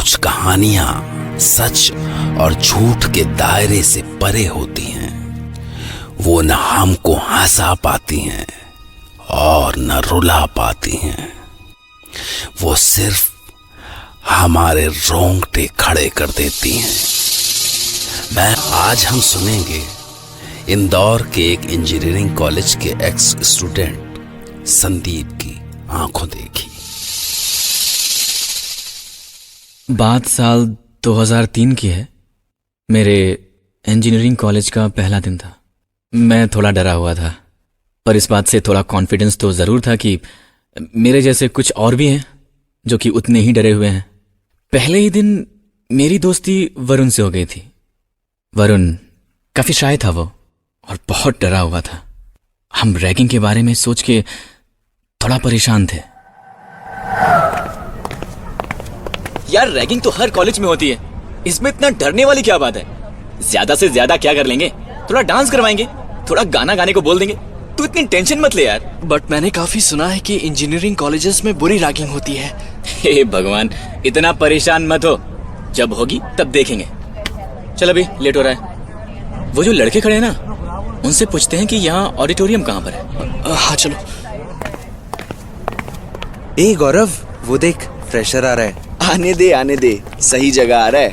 कुछ कहानियां सच और झूठ के दायरे से परे होती हैं। वो न हमको हंसा पाती हैं और न रुला पाती हैं। वो सिर्फ हमारे रोंगटे खड़े कर देती हैं। आज हम सुनेंगे इंदौर के एक इंजीनियरिंग कॉलेज के एक्स स्टूडेंट संदीप की आंखों देखी। बात साल 2003 की है। मेरे इंजीनियरिंग कॉलेज का पहला दिन था। मैं थोड़ा डरा हुआ था, पर इस बात से थोड़ा कॉन्फिडेंस तो ज़रूर था कि मेरे जैसे कुछ और भी हैं जो कि उतने ही डरे हुए हैं। पहले ही दिन मेरी दोस्ती वरुण से हो गई थी। वरुण काफ़ी शाय था वो, और बहुत डरा हुआ था। हम रैगिंग के बारे में सोच के थोड़ा परेशान थे। यार, रैगिंग तो हर कॉलेज में होती है, इसमें इतना डरने वाली क्या बात है? ज्यादा से ज्यादा क्या कर लेंगे? थोड़ा डांस करवाएंगे, थोड़ा गाना गाने को बोल देंगे। तू इतनी टेंशन मत ले यार। बट मैंने काफी सुना है कि इंजीनियरिंग कॉलेजेस में बुरी रैगिंग होती है। हे भगवान, इतना परेशान मत हो, जब होगी तब देखेंगे। चल, अभी लेट हो रहा है। वो जो लड़के खड़े हैं ना, उनसे पूछते हैं कि यहाँ ऑडिटोरियम कहाँ पर है। हाँ चलो। ए गौरव, वो देख, फ्रेशर आ रहा है। आने दे, सही जगह आ रहा है।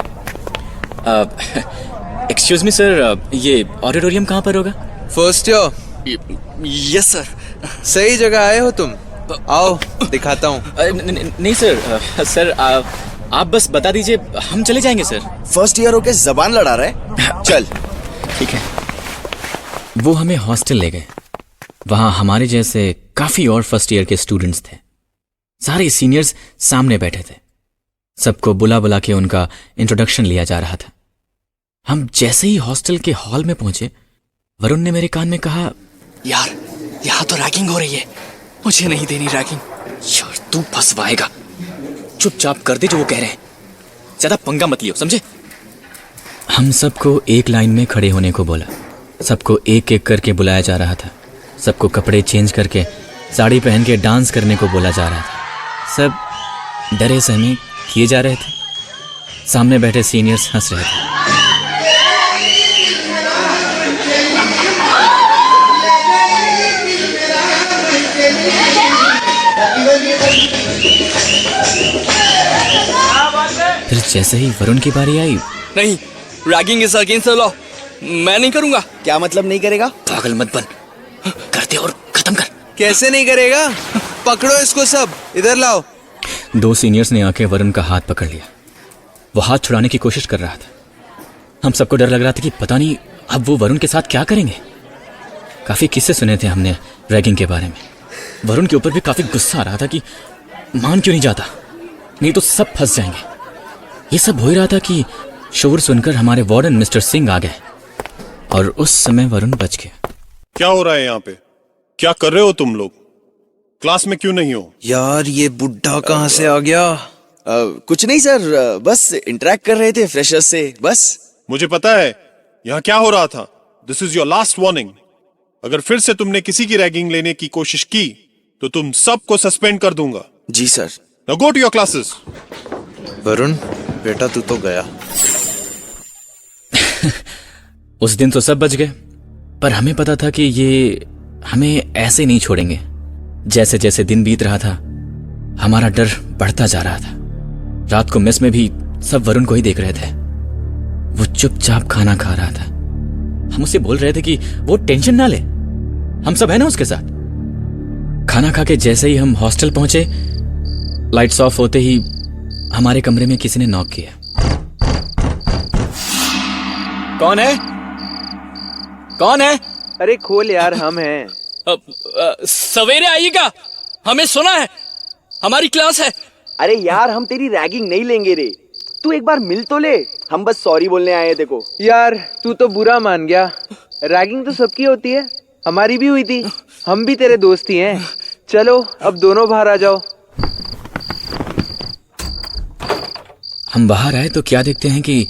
एक्सक्यूज मी सर, ये ऑडिटोरियम कहाँ पर होगा? First year. Yes sir. सही जगह आए हो तुम। आओ दिखाता हूँ। नहीं सर, सर आप बस बता दीजिए, हम चले जाएंगे सर। फर्स्ट ईयर होके जबान लड़ा रहा है। चल ठीक है। वो हमें हॉस्टल ले गए। वहां हमारे जैसे काफी और फर्स्ट ईयर के स्टूडेंट्स थे। सारे सीनियर्स सामने बैठे थे। सबको बुला बुला के उनका इंट्रोडक्शन लिया जा रहा था। हम जैसे ही हॉस्टल के हॉल में पहुंचे, वरुण ने मेरे कान में कहा, यार, यहाँ तो रैगिंग हो रही है, मुझे नहीं देनी रैगिंग। यार तू फंसवाएगा, चुपचाप कर दे जो वो कह रहे हैं, ज्यादा पंगा मत लियो, समझे? हम सबको एक लाइन में खड़े होने को बोला। सबको एक एक करके बुलाया जा रहा था। सबको कपड़े चेंज करके साड़ी पहन के डांस करने को बोला जा रहा था। सब डरे सहमे किए जा रहे थे। सामने बैठे सीनियर्स हंस रहे थे। फिर जैसे ही वरुण की बारी आई, नहीं, ragging is against the law, मैं नहीं करूंगा। क्या मतलब नहीं करेगा? पागल मत बन, करते और खत्म कर। कैसे नहीं करेगा? पकड़ो इसको, सब इधर लाओ। दो सीनियर्स ने आके वरुण का हाथ पकड़ लिया। वो हाथ छुड़ाने की कोशिश कर रहा था। हम सबको डर लग रहा था कि पता नहीं अब वो वरुण के साथ क्या करेंगे। काफी किस्से सुने थे हमने रैगिंग के बारे में। वरुण के ऊपर भी काफी गुस्सा आ रहा था कि मान क्यों नहीं जाता, नहीं तो सब फंस जाएंगे। ये सब हो ही रहा था कि शोर सुनकर हमारे वार्डन मिस्टर सिंह आ गए, और उस समय वरुण बच गया। क्या हो रहा है यहाँ पे? क्या कर रहे हो तुम लोग? क्लास में क्यों नहीं हो? यार, ये बुड्ढा कहाँ से आ गया? कुछ नहीं सर, बस इंटरेक्ट कर रहे थे फ्रेशर्स से, बस। मुझे पता है यहाँ क्या हो रहा था। This is your last warning. अगर फिर से तुमने किसी की रैगिंग लेने की कोशिश की तो तुम सबको सस्पेंड कर दूंगा। जी sir. Now go to your classes. Varun बेटा, तू तो गया। उस दिन तो सब बच गए, पर हमें पता था कि ये हमें ऐसे नहीं छोड़ेंगे। जैसे जैसे दिन बीत रहा था, हमारा डर बढ़ता जा रहा था। रात को मेस में भी सब वरुण को ही देख रहे थे। वो चुपचाप खाना खा रहा था। हम उसे बोल रहे थे कि वो टेंशन ना ले, हम सब है ना उसके साथ। खाना खा के जैसे ही हम हॉस्टल पहुंचे, लाइट्स ऑफ होते ही हमारे कमरे में किसी ने नॉक किया। कौन है? कौन है? अरे खोल यार, हम हैं। सवेरे आइएगा, हमें सुना है, हमारी क्लास है। अरे यार, हम तेरी रैगिंग नहीं लेंगे रे, तू एक बार मिल तो ले। हम बस सॉरी बोलने आए थे को। यार, तू तो बुरा मान गया। रैगिंग तो सबकी होती है, हमारी भी हुई थी। हम भी तेरे दोस्त ही हैं। चलो अब दोनों बाहर आ जाओ। हम बाहर आए तो क्या देखते हैं कि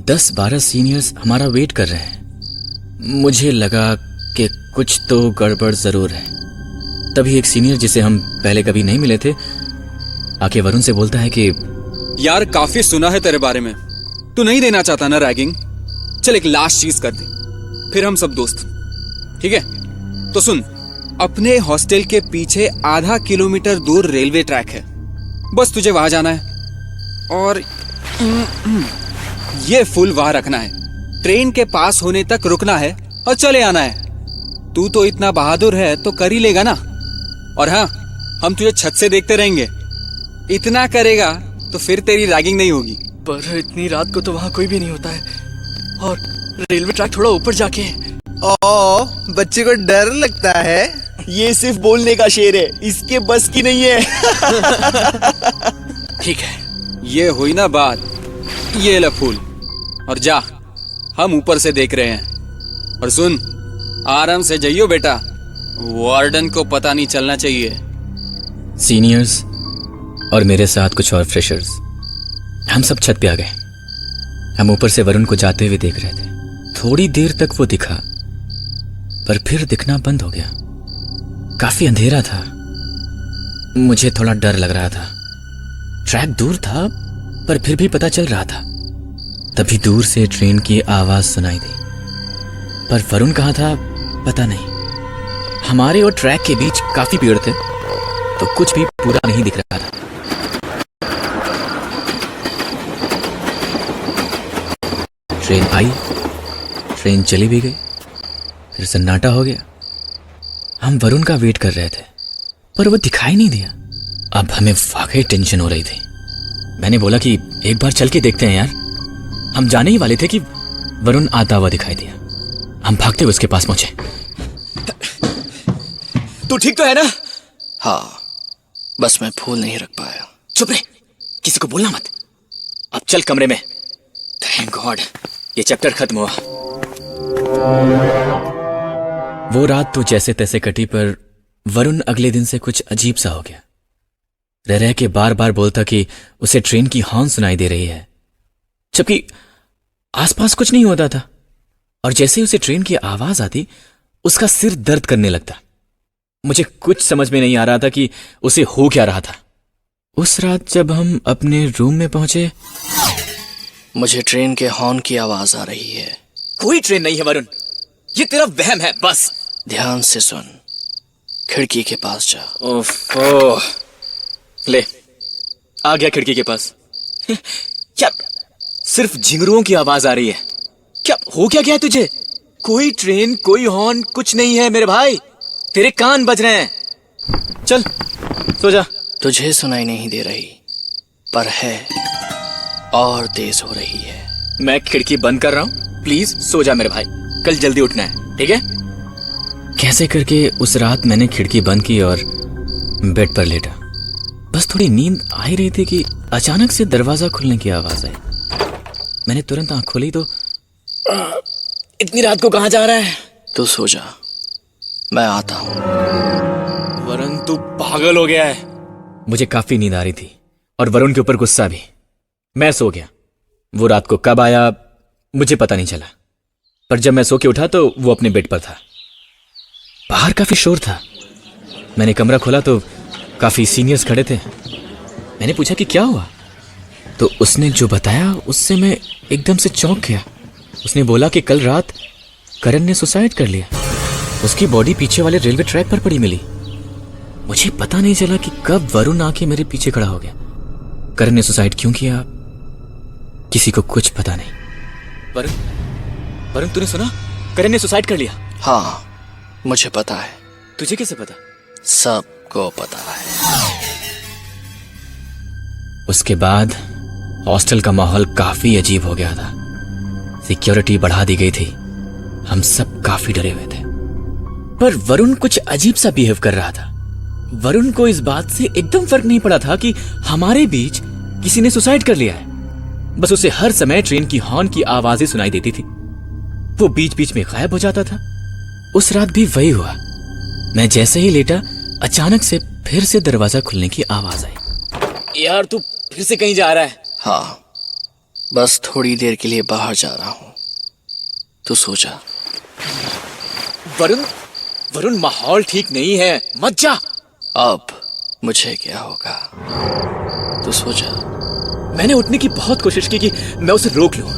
10-12 सीनियर्स हमारा वेट कर रहे हैं। मुझे लगा कि कुछ तो गड़बड़ जरूर है। तभी एक सीनियर जिसे हम पहले कभी नहीं मिले थे आके वरुण से बोलता है कि यार काफी सुना है तेरे बारे में। तू नहीं देना चाहता ना रैगिंग? चल एक लास्ट चीज कर दे, फिर हम सब दोस्त, ठीक है? तो सुन, अपने हॉस्टल के पीछे आधा किलोमीटर दूर रेलवे ट्रैक है, बस तुझे वहां जाना है और ये फूल वहां रखना है। ट्रेन के पास होने तक रुकना है और चले आना है। तू तो इतना बहादुर है तो कर ही लेगा ना। और हाँ, हम तुझे छत से देखते रहेंगे। इतना करेगा तो फिर तेरी रैगिंग नहीं होगी। पर इतनी रात को तो वहाँ कोई भी नहीं होता है, और रेलवे ट्रैक थोड़ा ऊपर जाके है। ओ, बच्चे को डर लगता है। ये सिर्फ बोलने का शेर है, इसके बस की नहीं है। ठीक है, ये हुई ना बात, ये ले फूल और जा, हम ऊपर से देख रहे हैं। और सुन, आराम से जाइयो बेटा, वार्डन को पता नहीं चलना चाहिए। सीनियर्स और मेरे साथ कुछ और फ्रेशर्स, हम सब छत पे आ गए। हम ऊपर से वरुण को जाते हुए देख रहे थे। थोड़ी देर तक वो दिखा, पर फिर दिखना बंद हो गया। काफी अंधेरा था, मुझे थोड़ा डर लग रहा था। ट्रैक दूर था, पर फिर भी पता चल रहा था। तभी दूर से ट्रेन की आवाज सुनाई दी, पर वरुण कहाँ था पता नहीं। हमारे और ट्रैक के बीच काफी पेड़ थे, तो कुछ भी पूरा नहीं दिख रहा था। ट्रेन आई, ट्रेन चली भी गई, फिर सन्नाटा हो गया। हम वरुण का वेट कर रहे थे, पर वो दिखाई नहीं दिया। अब हमें वाकई टेंशन हो रही थी। मैंने बोला कि एक बार चल के देखते हैं यार। हम जाने ही वाले थे कि वरुण आता हुआ दिखाई दिया। हम भागते हुए उसके पास पहुंचे। तू ठीक तो है ना? हाँ, बस मैं फूल नहीं रख पाया। चुप रहे, किसी को बोलना मत। अब चल कमरे में। थैंक गॉड, ये चैप्टर खत्म हुआ। वो रात तो जैसे तैसे कटी, पर वरुण अगले दिन से कुछ अजीब सा हो गया। रह रह के बार बार बोलता कि उसे ट्रेन की हॉर्न सुनाई दे रही है, जबकि आसपास कुछ नहीं होता था। और जैसे ही उसे ट्रेन की आवाज आती, उसका सिर दर्द करने लगता। मुझे कुछ समझ में नहीं आ रहा था कि उसे हो क्या रहा था। उस रात जब हम अपने रूम में पहुंचे, मुझे ट्रेन के हॉर्न की आवाज आ रही है। कोई ट्रेन नहीं है वरुण, ये तेरा वहम है बस। ध्यान से सुन, खिड़की के पास जा। ओफो, ले आ गया खिड़की के पास। क्या सिर्फ झिंगरुओं की आवाज आ रही है? क्या हो क्या गया तुझे? कोई ट्रेन, कोई हॉर्न, कुछ नहीं है मेरे भाई। तेरे कान बज रहे हैं। चल सो जा। तुझे सुनाई नहीं दे रही, पर है, और तेज हो रही है। मैं खिड़की बंद कर रहा हूं, प्लीज सो जा मेरे भाई, कल जल्दी उठना है, ठीक है? कैसे करके उस रात मैंने खिड़की बंद की और बेड पर लेटा। बस थोड़ी नींद आ ही रही थी कि अचानक से दरवाजा खुलने की आवाज आई। मैंने तुरंत आंख खोली तो इतनी रात को कहां जा रहा है? तू सो जा, मैं आता हूं। वरुण, तू पागल हो गया है। मुझे काफी नींद आ रही थी और वरुण के ऊपर गुस्सा भी। मैं सो गया। वो रात को कब आया मुझे पता नहीं चला, पर जब मैं सो के उठा तो वो अपने बेड पर था। बाहर काफी शोर था। मैंने कमरा खोला तो काफी सीनियर्स खड़े थे। मैंने पूछा कि क्या हुआ, तो उसने जो बताया उससे मैं एकदम से चौंक गया। उसने बोला कि कल रात करण ने सुसाइड कर लिया। उसकी बॉडी पीछे वाले रेलवे ट्रैक पर पड़ी मिली। मुझे पता नहीं चला कि कब वरुण आके मेरे पीछे खड़ा हो गया। करण ने सुसाइड क्यों किया, किसी को कुछ पता नहीं। वरुण, तूने सुना? करण ने सुसाइड कर लिया। हाँ, मुझे पता है। तुझे कैसे पता? सबको पता है। उसके बाद हॉस्टल का माहौल काफी अजीब हो गया था। सिक्योरिटी बढ़ा दी गई थी। हम सब काफी डरे हुए थे, पर वरुण कुछ अजीब सा बिहेव कर रहा था। वरुण को इस बात से एकदम फर्क नहीं पड़ा था कि हमारे बीच किसी ने सुसाइड कर लिया है। बस उसे हर समय ट्रेन की हॉर्न की आवाजें सुनाई देती थी। वो बीच बीच में गायब हो जाता था। उस रात भी वही हुआ। मैं जैसे ही लेटा, अचानक से फिर से दरवाजा खुलने की आवाज आई। यार, तू फिर से कहीं जा रहा है? हाँ, बस थोड़ी देर के लिए बाहर जा रहा हूं। तू सो जा। वरुण, माहौल ठीक नहीं है, मत जा। अब मुझे क्या होगा? तू सो जा। मैंने उठने की बहुत कोशिश की कि मैं उसे रोक लूं,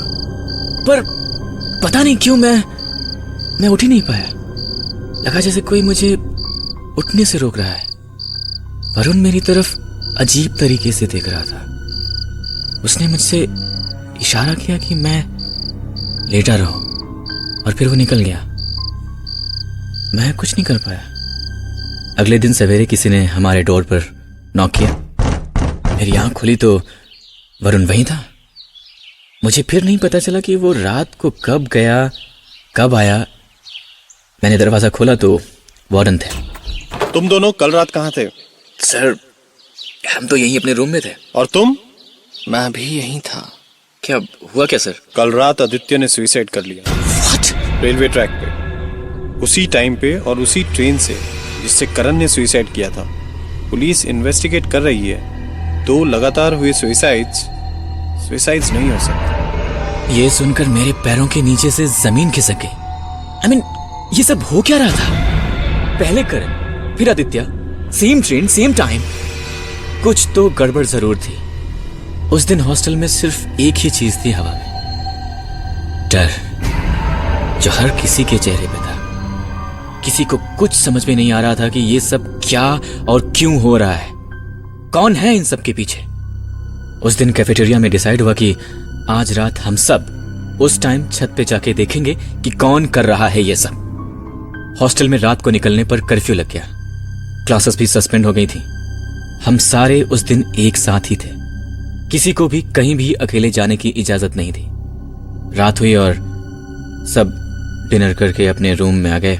पर पता नहीं क्यों मैं उठ ही नहीं पाया। लगा जैसे कोई मुझे उठने से रोक रहा है। वरुण मेरी तरफ अजीब तरीके से देख रहा था। उसने मुझसे इशारा किया कि मैं लेटा रहूं, और फिर वो निकल गया। मैं कुछ नहीं कर पाया। अगले दिन सवेरे किसी ने हमारे डोर पर नॉक किया। मेरी आंख खुली तो वरुण वहीं था। मुझे फिर नहीं पता चला कि वो रात को कब गया, कब आया। मैंने दरवाजा खोला तो वार्डन थे। तुम दोनों कल रात कहाँ थे? सर, हम तो यहीं अपने रूम में थे। और तुम? मैं भी यहीं था। क्या हुआ क्या सर? कल रात आदित्य ने सुसाइड कर लिया। What? रेलवे ट्रैक पे, उसी टाइम पे और उसी ट्रेन से जिससे करण ने सुसाइड किया था। पुलिस इन्वेस्टिगेट कर रही है। 2 लगातार हुए सुसाइड्स नहीं हो सकते। ये सुनकर मेरे पैरों के नीचे से जमीन खिसक गई। I mean, ये सब हो क्या रहा था? पहले करण, फिर Aditya, same train, same time. कुछ तो गड़बड़ जरूर थी। उस दिन हॉस्टल में सिर्फ एक ही चीज थी हवा में, डर, जो हर किसी के चेहरे पे था। किसी को कुछ समझ में नहीं आ रहा था कि ये सब क्या और क्यों हो रहा है, कौन है इन सब के पीछे। उस दिन कैफेटेरिया में डिसाइड हुआ कि आज रात हम सब उस टाइम छत पे जाके देखेंगे कि कौन कर रहा है ये सब। हॉस्टल में रात को निकलने पर कर्फ्यू लग गया। क्लासेस भी सस्पेंड हो गई थी। हम सारे उस दिन एक साथ ही थे। किसी को भी कहीं भी अकेले जाने की इजाजत नहीं थी। रात हुई और सब डिनर करके अपने रूम में आ गए।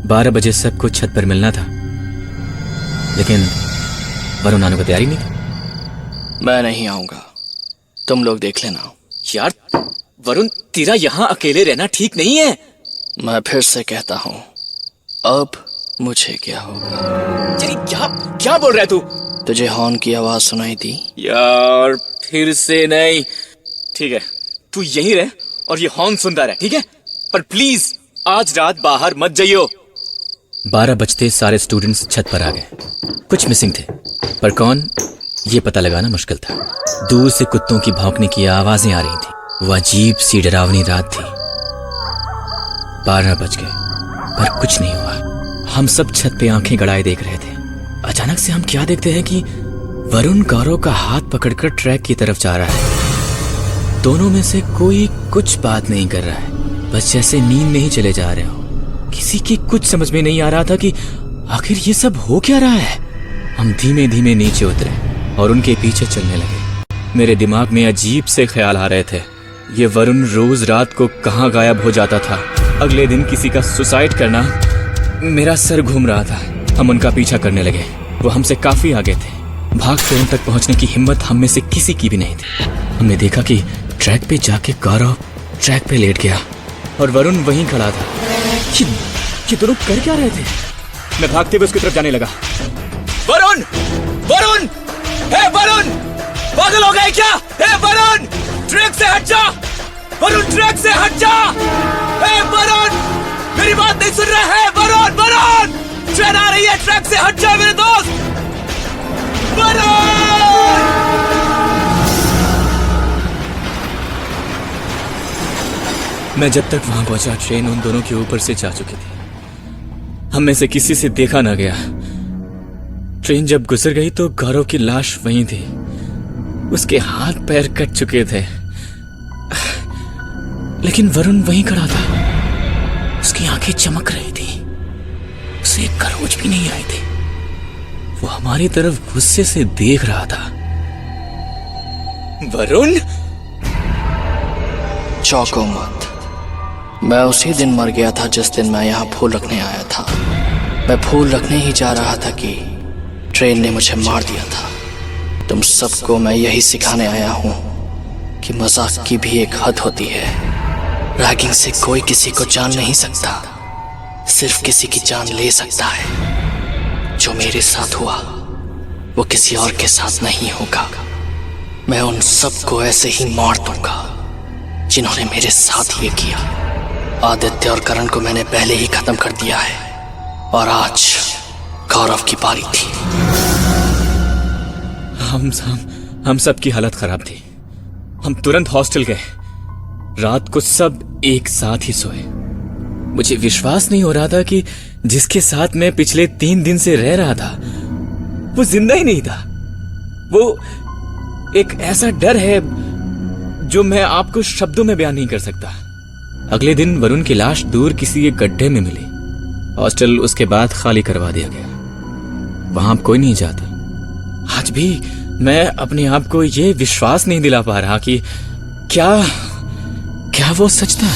12 बजे सबको छत पर मिलना था, लेकिन वरुण आने को तैयारी नहीं था। मैं नहीं आऊंगा, तुम लोग देख लेना। यार वरुण, तेरा यहां अकेले रहना ठीक नहीं है। मैं फिर से कहता हूं, अब मुझे क्या होगा? यार क्या क्या बोल रहा है तू? तुझे हॉर्न की आवाज सुनाई दी? यार फिर से नहीं। ठीक है, तू यहीं रह और ये हॉर्न सुनता रह, ठीक है? पर प्लीज आज रात बाहर मत जाइयो। 12 बजते सारे स्टूडेंट्स छत पर आ गए। कुछ मिसिंग थे, पर कौन ये पता लगाना मुश्किल था। दूर से कुत्तों की भौंकने की आवाजें आ रही थी। वो अजीब सी डरावनी रात थी। 12 बज गए पर कुछ नहीं हुआ। हम सब छत पे आंखें गड़ाए देख रहे थे। अचानक से हम क्या देखते हैं कि वरुण गौरव का हाथ पकड़कर ट्रैक की तरफ जा रहा है। दोनों में से कोई कुछ बात नहीं कर रहा है, बस जैसे नींद में ही चले जा रहे हो। किसी की कुछ समझ में नहीं आ रहा था कि आखिर ये सब हो क्या रहा है। हम धीमे धीमे नीचे उतरे और उनके पीछे चलने लगे। मेरे दिमाग में अजीब से ख्याल आ रहे थे। ये वरुण रोज रात को कहाँ गायब हो जाता था। अगले दिन किसी का सुसाइड करना। मेरा सर घूम रहा था। हम उनका पीछा करने लगे। वो हमसे काफी आगे थे। भागते उन तक पहुंचने की हिम्मत हम में से किसी की भी नहीं थी। हमने देखा कि ट्रैक पे जाके गौरव ट्रैक पे लेट गया और वरुण वहीं खड़ा था। ये दोनों कर क्या रहे थे? मैं भागते हुए उसकी तरफ जाने लगा। वरुण! वरुण! हे वरुण! पागल हो गए क्या? हे वरुण! ट्रैक से हट जा! वरुण ट्रैक से हट जा! हे वरुण! मेरी बात नहीं सुन रहा है? वरुण! वरुण! ट्रेन आ रही है, ट्रैक से हट जा मेरे दोस्त! वरुण! मैं जब तक वहां पहुंचा, ट्रेन उन दोनों के ऊपर से जा चुकी थी। हम में से किसी से देखा ना गया। ट्रेन जब गुजर गई तो गौरव की लाश वहीं थी। उसके हाथ पैर कट चुके थे, लेकिन वरुण वहीं खड़ा था। उसकी आंखें चमक रही थी। उसे एक खरोच भी नहीं आई थी। वो हमारी तरफ गुस्से से देख रहा था। वरुण! चौंको मत। मैं उसी दिन मर गया था जिस दिन मैं यहाँ फूल रखने आया था। मैं फूल रखने ही जा रहा था कि ट्रेन ने मुझे मार दिया था। तुम सबको मैं यही सिखाने आया हूँ कि मजाक की भी एक हद होती है। रैगिंग से कोई किसी को जान नहीं सकता, सिर्फ किसी की जान ले सकता है। जो मेरे साथ हुआ वो किसी और के साथ नहीं होगा। मैं उन सबको ऐसे ही मार दूंगा जिन्होंने मेरे साथ ये किया। आदित्य और करण को मैंने पहले ही खत्म कर दिया है और आज गौरव की बारी थी। हम सब की हालत खराब थी। हम तुरंत हॉस्टल गए। रात को सब एक साथ ही सोए। मुझे विश्वास नहीं हो रहा था कि जिसके साथ मैं पिछले 3 दिन से रह रहा था वो जिंदा ही नहीं था। वो एक ऐसा डर है जो मैं आपको शब्दों में बयान नहीं कर सकता। अगले दिन वरुण की लाश दूर किसी एक गड्ढे में मिली। हॉस्टल उसके बाद खाली करवा दिया गया। वहां अब कोई नहीं जाता। आज भी मैं अपने आप को यह विश्वास नहीं दिला पा रहा कि क्या वो सच था।